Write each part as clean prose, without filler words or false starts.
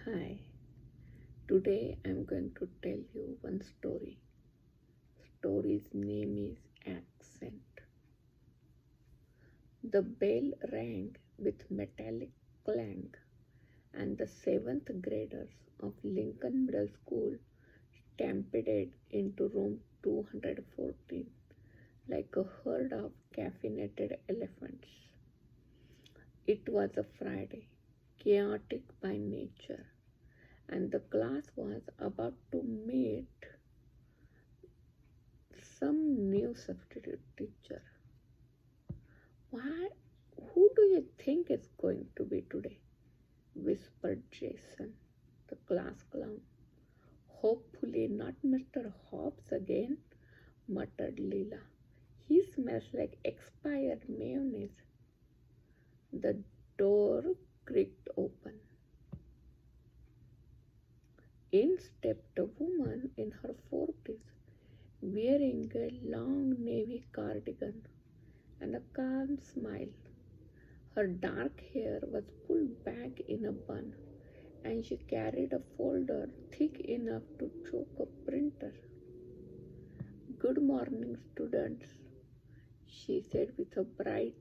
Hi, today I'm going to tell you one story. Story's name is Accent. The bell rang with metallic clang, and the seventh graders of Lincoln Middle School stampeded into room 214 like a herd of caffeinated elephants. It was a Friday, chaotic by nature, and the class was about to meet some new substitute teacher. Why? Who do you think is going to be today? Whispered Jason, the class clown. Hopefully not Mr. Hobbs again, muttered Leela. He smells like expired mayonnaise. The door creaked open. In stepped a woman in her 40s, wearing a long navy cardigan and a calm smile. Her dark hair was pulled back in a bun, and she carried a folder thick enough to choke a printer. Good morning, students, she said with a bright,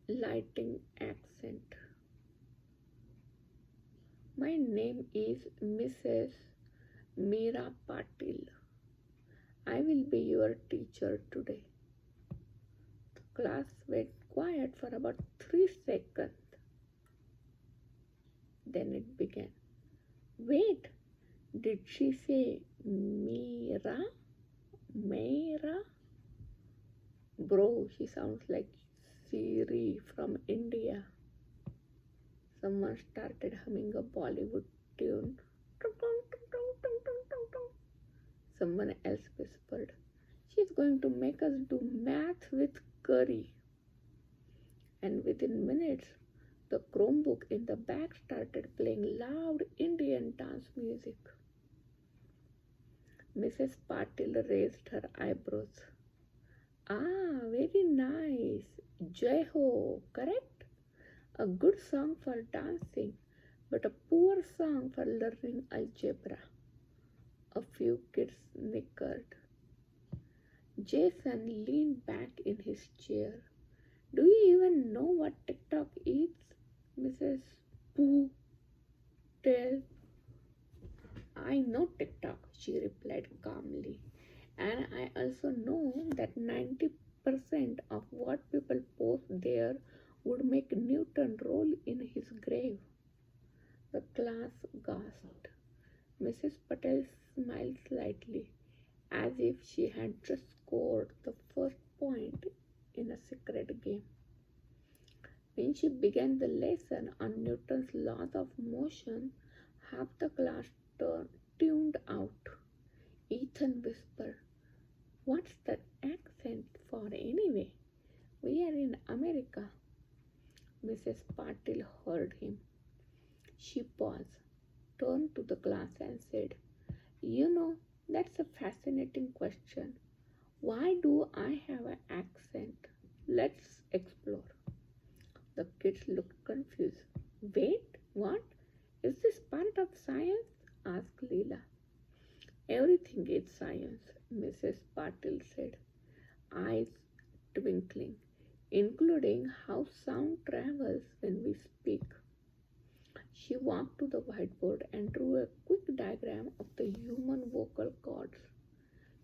lighting accent. My name is Mrs. Meera Patil. I will be your teacher today. The class went quiet for about 3 seconds. Then it began. Wait, did she say Meera? Meera? Bro, she sounds like Siri from India. Someone started humming a Bollywood tune. Someone else whispered, she's going to make us do math with curry. And within minutes, the Chromebook in the back started playing loud Indian dance music. Mrs. Patil raised her eyebrows. Ah, very nice. Jai Ho, correct? A good song for dancing, but a poor song for learning algebra. A few kids snickered. Jason leaned back in his chair. Do you even know what TikTok is, Mrs. Pooh? Tell. I know TikTok, she replied calmly. And I also know that 90% of what people post there would make Newton roll in his grave. The class gasped. Mrs. Patel smiled slightly, as if she had just scored the first point in a secret game. When she began the lesson on Newton's laws of motion, half the class tuned out. Ethan whispered, what's that accent for anyway? We are in America. Mrs. Patil heard him. She paused, turned to the class and said, you know, that's a fascinating question. Why do I have an accent? Let's explore. The kids looked confused. Wait, what? Is this part of science? Asked Leela. Everything is science, Mrs. Patil said, eyes twinkling, including how sound travels when we speak. She walked to the whiteboard and drew a quick diagram of the human vocal cords.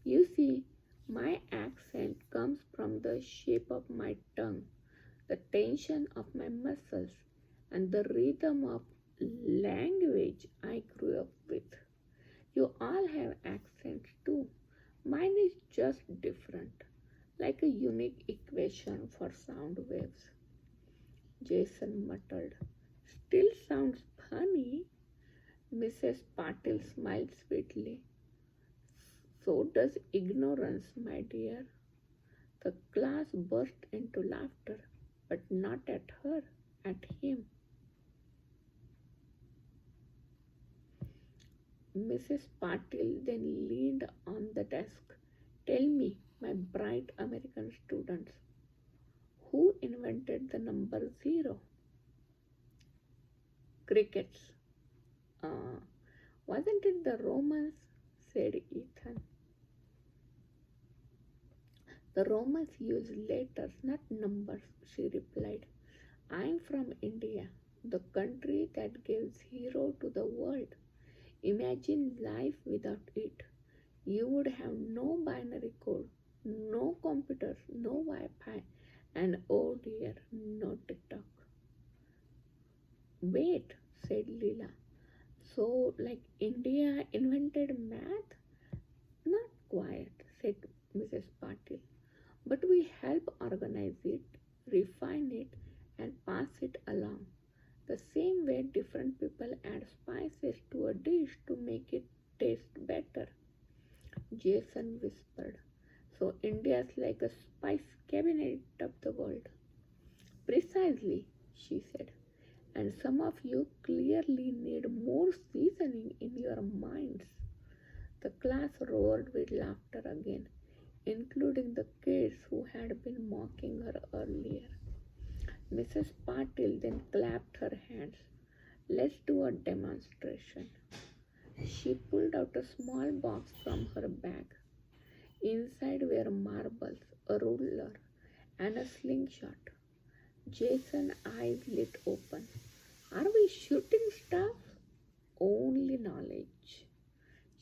You see, my accent comes from the shape of my tongue, the tension of my muscles, and the rhythm of language I grew up with. You all have accents too. Mine is just different, like a unique equation for sound waves. Jason muttered. Still sounds funny. Mrs. Patil smiled sweetly. So does ignorance, my dear. The class burst into laughter, but not at her, at him. Mrs. Patil then leaned on the desk. Tell me, my bright American students, who invented the number zero? Crickets. Uh, wasn't it the Romans? Said Ethan. The Romans used letters, not numbers, she replied. I'm from India, the country that gives hero to the world. Imagine life without it. You would have no binary code, no computers, no Wi-Fi, and oh dear, no TikTok. Wait, said Leela. So, like India invented math? Not quite, said Mrs. Patil. But we help organize it, refine it, and pass it along. The same way different people add spices to a dish to make it taste better. Jason whispered. So India's like a spice cabinet of the world. Precisely, she said. And some of you clearly need more seasoning in your minds. The class roared with laughter again, including the kids who had been mocking her earlier. Mrs. Patil then clapped her hands. Let's do a demonstration. She pulled out a small box from her bag. Inside were marbles, a ruler, and a slingshot. Jason's eyes lit open. Are we shooting stuff? Only knowledge,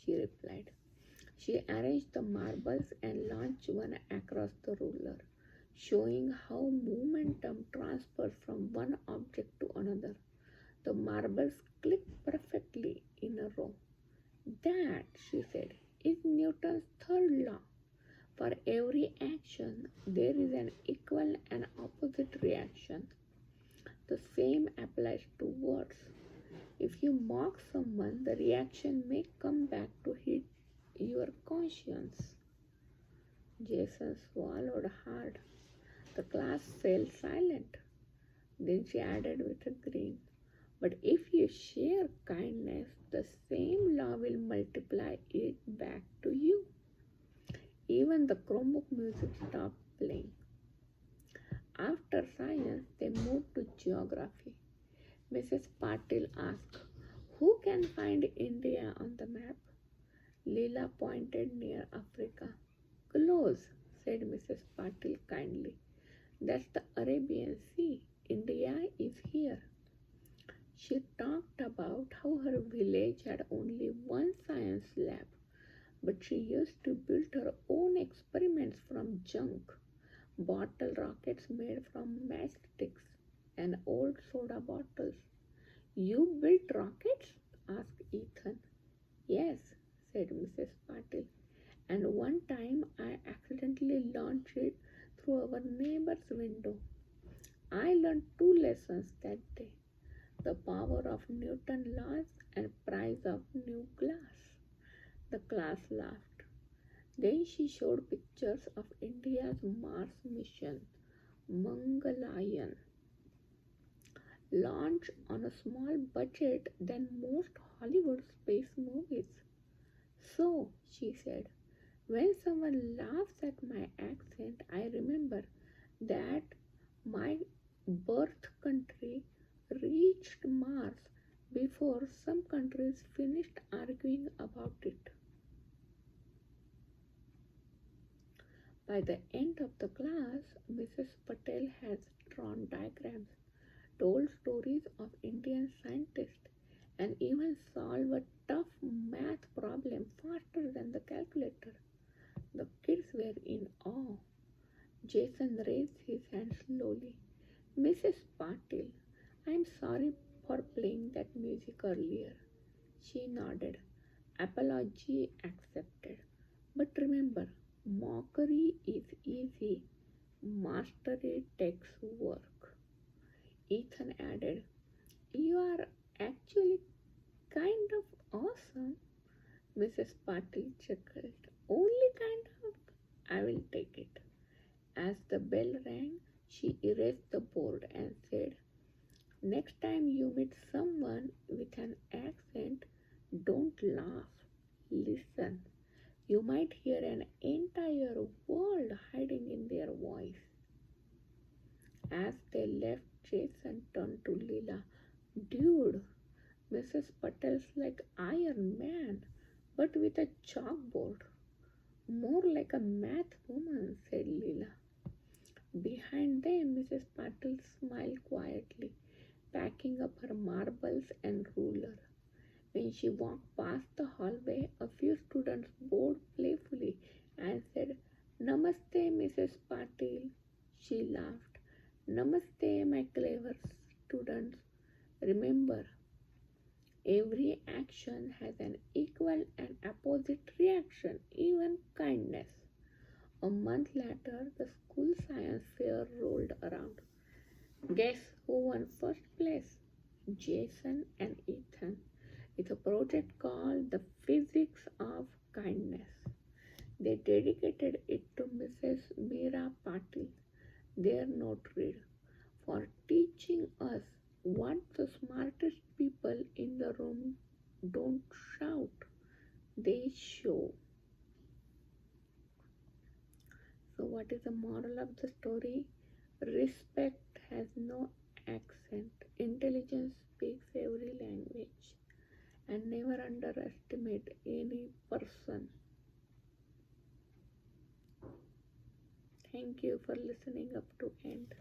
she replied. She arranged the marbles and launched one across the ruler, showing how momentum transfers from one object to another. The marbles clicked perfectly in a row. That, she said, is Newton's third law. For every action, there is an equal and opposite reaction. The same applies to words. If you mock someone, the reaction may come back to hit your conscience. Jason swallowed hard. The class fell silent. Then she added with a grin, but if you share kindness, the same law will multiply it back to you. Even the Chromebook music stopped playing. After science, they moved to geography. Mrs. Patil asked, who can find India on the map? Leela pointed near Africa. Close, said Mrs. Patil kindly. That's the Arabian Sea. India is here. She talked about how her village had only one science lab, but she used to build her own experiments from junk. Bottle rockets made from matchsticks and old soda bottles. You built rockets? Asked Ethan. Yes, said Mrs. Patil. And one time I accidentally launched it through our neighbor's window. I learned two lessons that day: the power of Newton's laws and price of new glass. The class laughed. Then she showed pictures of India's Mars mission, Mangalyaan, launched on a small budget than most Hollywood space movies. So, she said, when someone laughs at my accent, I remember that my birth country reached Mars before some countries finished arguing about it. By the end of the class, Mrs. Patel has drawn diagrams, told stories of Indian scientists, and even solved a tough math problem faster than the calculator. The kids were in awe. Jason raised his hand slowly. Mrs. Patil, I'm sorry for playing that music earlier. She nodded. Apology accepted. But remember, mockery is easy. Mastery takes work. Ethan added, you are actually kind of awesome. Mrs. Patil chuckled. Only kind of? I will take it. As the bell rang, she erased the board and said, next time you meet someone with an accent, don't laugh. Listen. You might hear an entire world hiding in their voice. As they left, Jason turned to Leela. Dude, Mrs. Patel's like Iron Man, but with a chalkboard. More like a math woman, said Leela. Behind them, Mrs. Patel smiled quietly, packing up her marbles and ruler. When she walked past the hallway, a few students bowed playfully and said, Namaste, Mrs. Patil. She laughed. Namaste, my clever students. Remember, every action has an equal and opposite reaction, even kindness. A month later, the school science fair rolled around. Guess who won first place? Jason and Ethan, with a project called The Physics of Kindness. They dedicated it to Mrs. Meera Patil, their note reader, for teaching us what the smartest people in the room don't shout, they show. So, what is the moral of the story? Respect has no accent. Intelligence speaks every language. And never underestimate any person. Thank you for listening up to end.